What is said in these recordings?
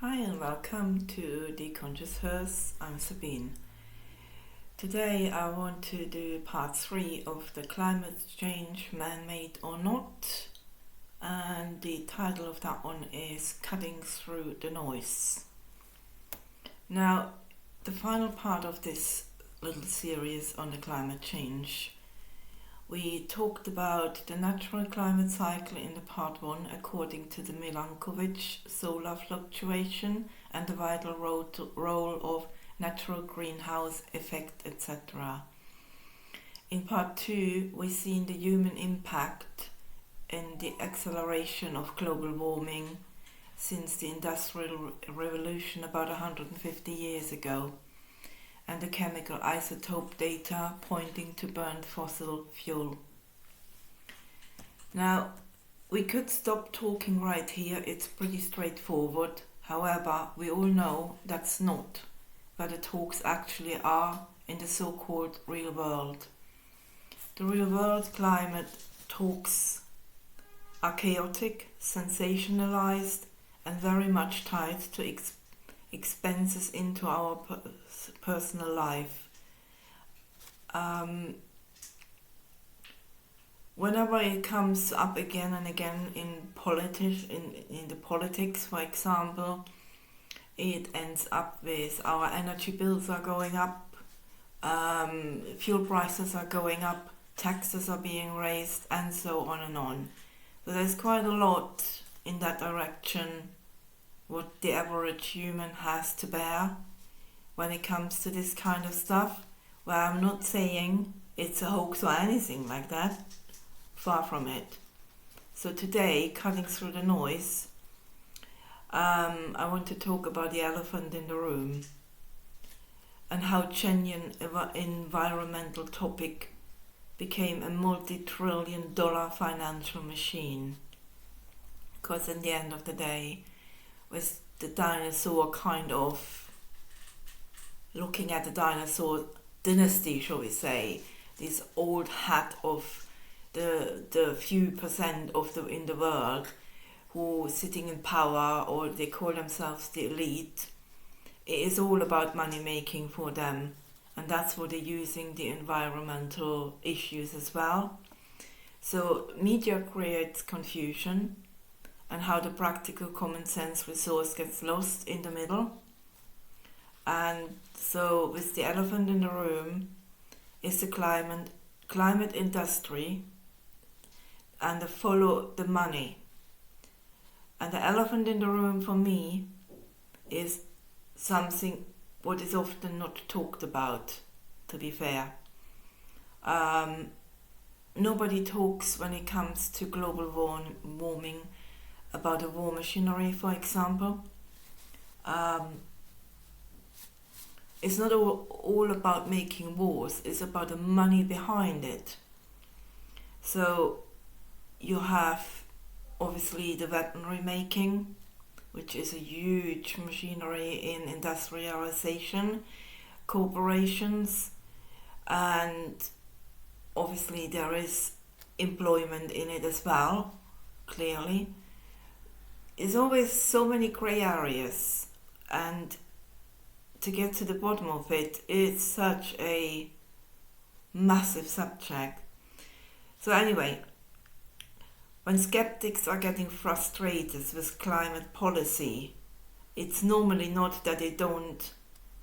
Hi and welcome to The Conscious Hearse. I'm Sabine. Today I want to do part 3 of the climate change, man-made or not, and the title of that one is Cutting Through the Noise. Now, the final part of this little series on the climate change, we talked about the natural climate cycle in the part 1 according to the Milankovitch solar fluctuation and the vital role of natural greenhouse effect, etc. In part 2 we seen the human impact in the acceleration of global warming since the Industrial Revolution about 150 years ago, and the chemical isotope data pointing to burnt fossil fuel. Now, we could stop talking right here, it's pretty straightforward. However, we all know that's not where the talks actually are in the so-called real world. The real world climate talks are chaotic, sensationalized, and very much tied to expenses into our personal life. Whenever it comes up again and again in the politics, for example, it ends up with our energy bills are going up, fuel prices are going up, taxes are being raised, and so on and on. So there's quite a lot in that direction what the average human has to bear when it comes to this kind of stuff, where I'm not saying it's a hoax or anything like that, far from it. So today, cutting through the noise, I want to talk about the elephant in the room and how genuine environmental topic became a multi-trillion-dollar financial machine. Because in the end of the day, with the dinosaur kind of looking at the dinosaur dynasty, shall we say, this old hat of the few percent of in the world who sitting in power, or they call themselves the elite, it is all about money making for them, and that's what they're using the environmental issues as well. So media creates confusion, and how the practical common sense resource gets lost in the middle. And so with the elephant in the room is the climate industry and the follow the money. And the elephant in the room for me is something what is often not talked about, to be fair. Nobody talks when it comes to global warming about the war machinery, for example. It's not all about making wars, it's about the money behind it. So you have obviously the weaponry making, which is a huge machinery in industrialization, corporations, and obviously there is employment in it as well, clearly. There's always so many grey areas, and to get to the bottom of it, it's such a massive subject. So anyway, when skeptics are getting frustrated with climate policy, it's normally not that they don't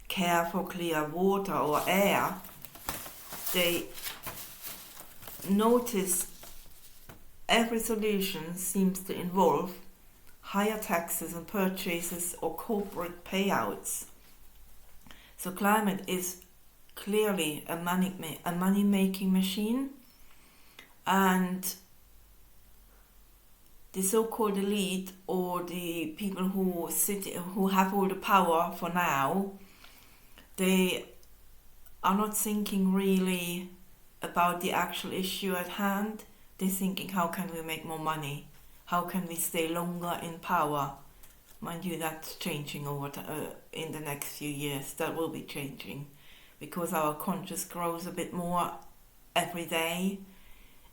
care for clear water or air. They notice every solution seems to involve higher taxes and purchases or corporate payouts. So climate is clearly a money-making machine, and the so-called elite, or the people who have all the power for now, they are not thinking really about the actual issue at hand. They're thinking, how can we make more money? How can we stay longer in power? Mind you, that's changing in the next few years. That will be changing because our conscious grows a bit more every day,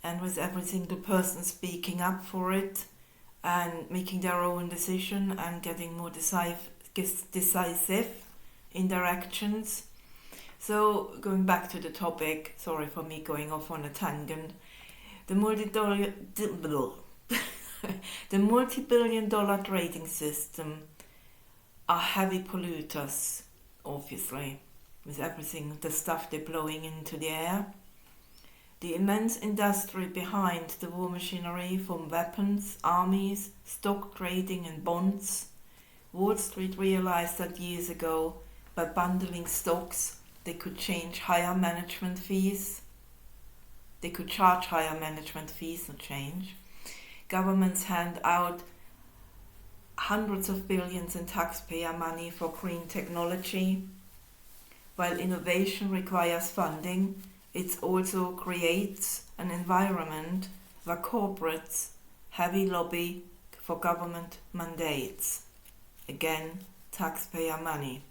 and with every single person speaking up for it and making their own decision and getting more decisive in directions. So going back to the topic, sorry for me going off on a tangent, the multi-billion-dollar trading system are heavy polluters, obviously, with everything, the stuff they're blowing into the air. The immense industry behind the war machinery, from weapons, armies, stock trading and bonds. Wall Street realized that years ago by bundling stocks they could charge higher management fees, not change. Governments hand out hundreds of billions in taxpayer money for green technology. While innovation requires funding, it also creates an environment where corporates heavy lobby for government mandates. Again, taxpayer money.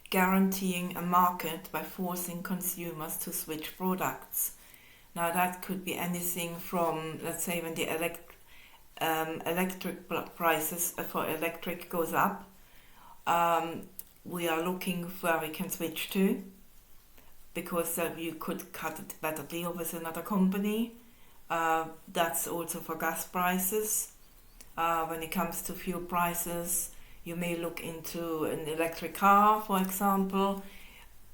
Guaranteeing a market by forcing consumers to switch products. Now that could be anything from, let's say, when the electric prices for electric goes up, we are looking where we can switch to, because you could cut a better deal with another company. That's also for gas prices. When it comes to fuel prices, you may look into an electric car, for example.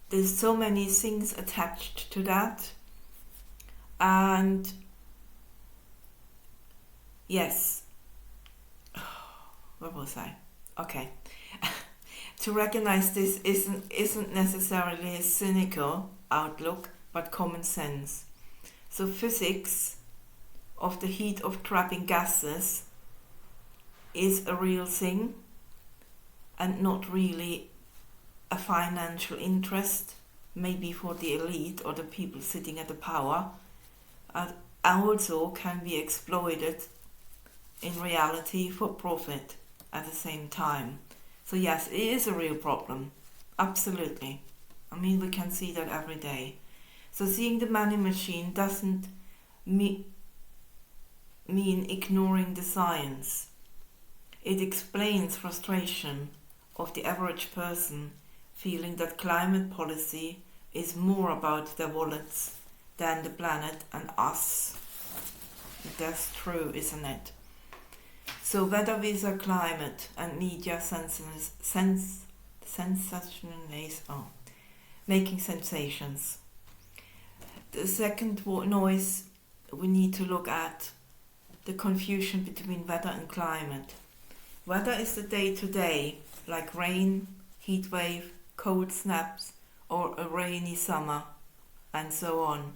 There's so many things attached to that. And yes, where was I? Okay. To recognize this isn't necessarily a cynical outlook, but common sense. So physics of the heat of trapping gases is a real thing and not really a financial interest, maybe for the elite or the people sitting at the power, also can be exploited in reality for profit at the same time. So yes, it is a real problem, absolutely. I mean, we can see that every day. So seeing the money machine doesn't mean ignoring the science. It explains frustration of the average person feeling that climate policy is more about their wallets than the planet and us. That's true, isn't it? So whether with a climate and media making sensations. The second noise we need to look at, the confusion between weather and climate. Weather is the day-to-day, like rain, heat wave, cold snaps, or a rainy summer, and so on.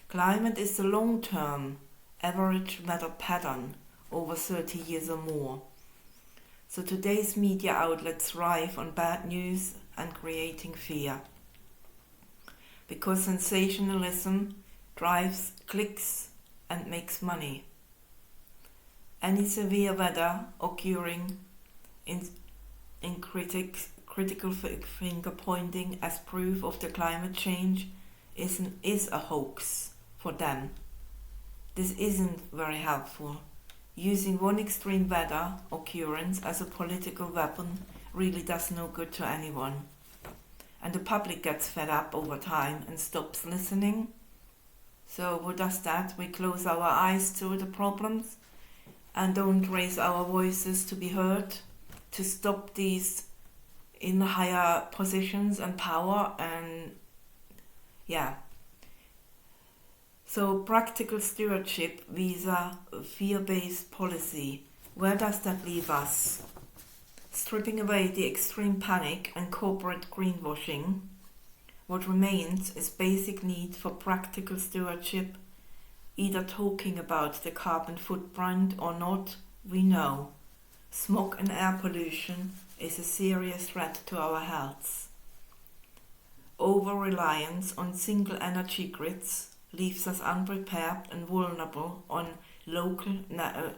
Climate is the long-term, average weather pattern over 30 years or more. So today's media outlets thrive on bad news and creating fear, because sensationalism drives clicks and makes money. Any severe weather occurring in critical finger pointing as proof of the climate change is a hoax for them. This isn't very helpful. Using one extreme weather occurrence as a political weapon really does no good to anyone. And the public gets fed up over time and stops listening. So what does that? We close our eyes to the problems and don't raise our voices to be heard, to stop these in higher positions and power. And yeah. So practical stewardship via fear-based policy, where does that leave us? Stripping away the extreme panic and corporate greenwashing, what remains is basic need for practical stewardship, either talking about the carbon footprint or not, we know. Smog and air pollution is a serious threat to our health. Over-reliance on single energy grids leaves us unprepared and vulnerable on local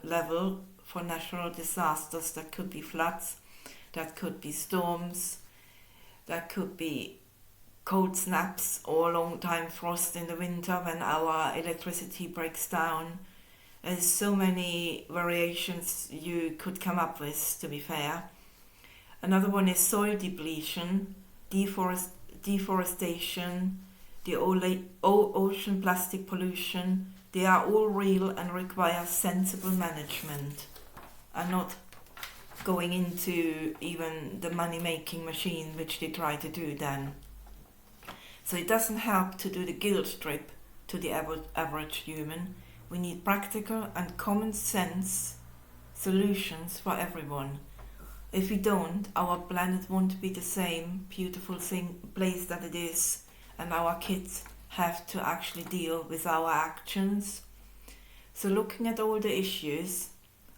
level for natural disasters. That could be floods, that could be storms, that could be cold snaps or long time frost in the winter when our electricity breaks down. There's so many variations you could come up with, to be fair. Another one is soil depletion, deforestation, the ocean plastic pollution. They are all real and require sensible management, and not going into even the money-making machine which they try to do then. So it doesn't help to do the guilt trip to the average human. We need practical and common sense solutions for everyone. If we don't, our planet won't be the same beautiful place that it is, and our kids have to actually deal with our actions. So looking at all the issues,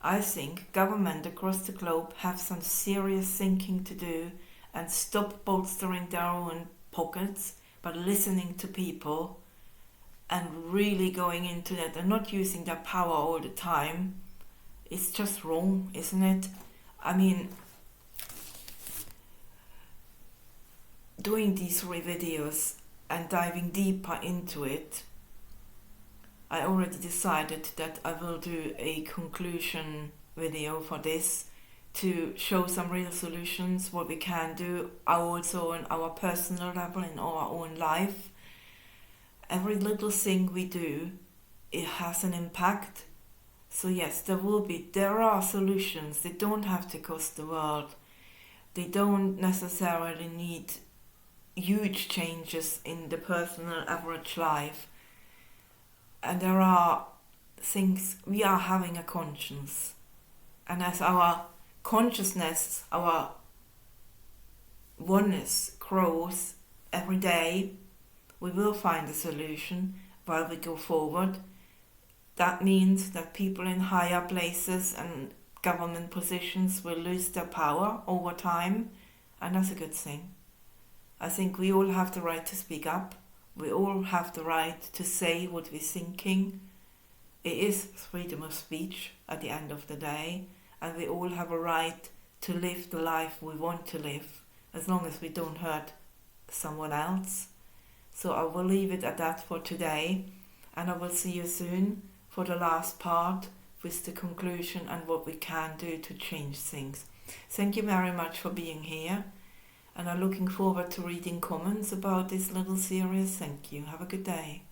I think government across the globe have some serious thinking to do and stop bolstering their own pockets, but listening to people and really going into that and not using their power all the time. It's just wrong, isn't it? I mean, doing these 3 videos and diving deeper into it, I already decided that I will do a conclusion video for this to show some real solutions, what we can do also on our personal level in our own life. Every little thing we do, it has an impact. So yes, there are solutions. They don't have to cost the world. They don't necessarily need huge changes in the personal average life. And there are things, we are having a conscience. And as our consciousness, our oneness grows every day, we will find a solution while we go forward. That means that people in higher places and government positions will lose their power over time, and that's a good thing. I think we all have the right to speak up. We all have the right to say what we're thinking. It is freedom of speech at the end of the day, and we all have a right to live the life we want to live, as long as we don't hurt someone else. So I will leave it at that for today, and I will see you soon for the last part with the conclusion and what we can do to change things. Thank you very much for being here, and I'm looking forward to reading comments about this little series. Thank you. Have a good day.